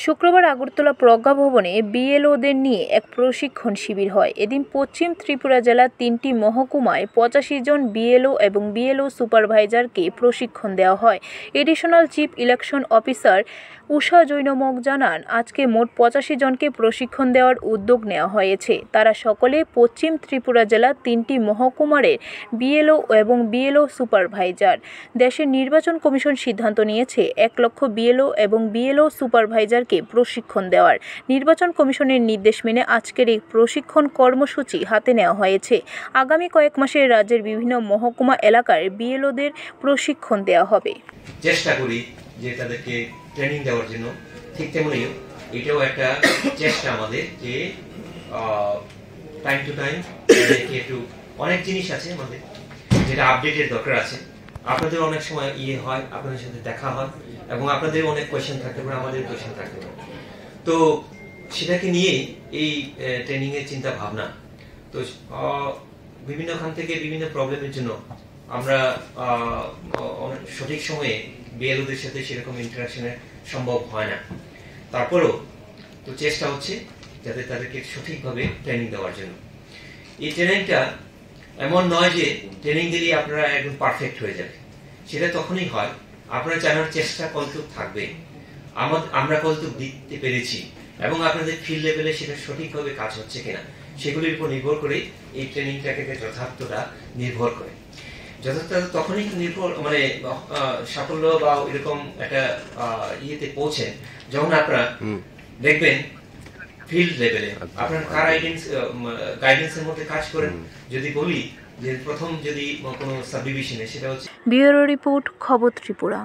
শুক্রবার আগরতলা প্রজ্ঞা ভবনে বিএলওদের নিয়ে এক প্রশিক্ষণ শিবির হয়। এদিন পশ্চিম ত্রিপুরা জেলার ৩টি মহকুমায় ৮৫ জন বিএলও এবং বিএলও সুপারভাইজারকে প্রশিক্ষণ দেওয়া হয়। এডিশনাল চিফ ইলেকশন অফিসার উষা জৈনমক জানান, আজকে মোট ৮৫ জনকে প্রশিক্ষণ দেওয়ার উদ্যোগ নেওয়া হয়েছে। তারা সকলে পশ্চিম ত্রিপুরা জেলার ৩টি মহকুমার বিএলও এবং বিএলও সুপারভাইজার। দেশের নির্বাচন কমিশন সিদ্ধান্ত নিয়েছে ১ লক্ষ বিএলও এবং বিএলও সুপারভাইজারকে প্রশিক্ষণ দেওয়ার। নির্বাচন কমিশনের নির্দেশ মেনে আজকের এই প্রশিক্ষণ কর্মসূচি হাতে নেওয়া হয়েছে। আগামী কয়েক মাসে রাজ্যের বিভিন্ন মহকুমা এলাকার বিএলওদের প্রশিক্ষণ দেওয়া হবে। চেষ্টা করি যে তাদেরকে ট্রেনিং দেওয়ার জন্য, ঠিক তেমনি এটাও একটা চেষ্টা আমাদের যে টাইম টু টাইম একটু অনেক জিনিস আছে আমাদের যেটা আপডেটের দরকার আছে। আপনাদের অনেক সময় হয়, আপনাদের সাথে দেখা হয় এবং আপনাদের অনেক কোয়েশ্চেন থাকতে পারে, আমাদের কোয়েশ্চেন থাকতে পারে। তো সেটাকে নিয়েই এই ট্রেনিং এর চিন্তা ভাবনা। তো বিভিন্ন খান থেকে বিভিন্ন প্রবলেমের জন্য আমরা সঠিক সময়ে বিএলওদের সাথে সেরকম ইন্টারাকশনে সম্ভব হয় না। তারপরেও তো চেষ্টা হচ্ছে যাতে তাদেরকে সঠিকভাবে ট্রেনিং দেওয়ার জন্য। এই ট্রেনিংটা এমন নয় যে ট্রেনিং দিলেই আপনারা একদম পারফেক্ট হয়ে যাবে। সেটা তখনই হয় আপনারা জানার চেষ্টা কতটুকু থাকবে, আমরা কতটুকু দিতে পেরেছি এবং আপনাদের ফিল্ড লেভেলে সেটা সঠিকভাবে কাজ হচ্ছে কিনা, সেগুলির উপর নির্ভর করে এই ট্রেনিংটাকে যথার্থতা নির্ভর করে। যথার্থতা তখনই নির্ভর সাফল্য বা এরকম একটা ইয়েতে পৌঁছেন যখন আপনারা দেখবেন ফিল্ড লেভেলে আপনার কার গাইডেন্সের মধ্যে কাজ করেন। যদি বলি যে প্রথম যদি কোনো সাবডিভিশনে, সেটা হচ্ছে ব্যুরো রিপোর্ট, খবর ত্রিপুরা।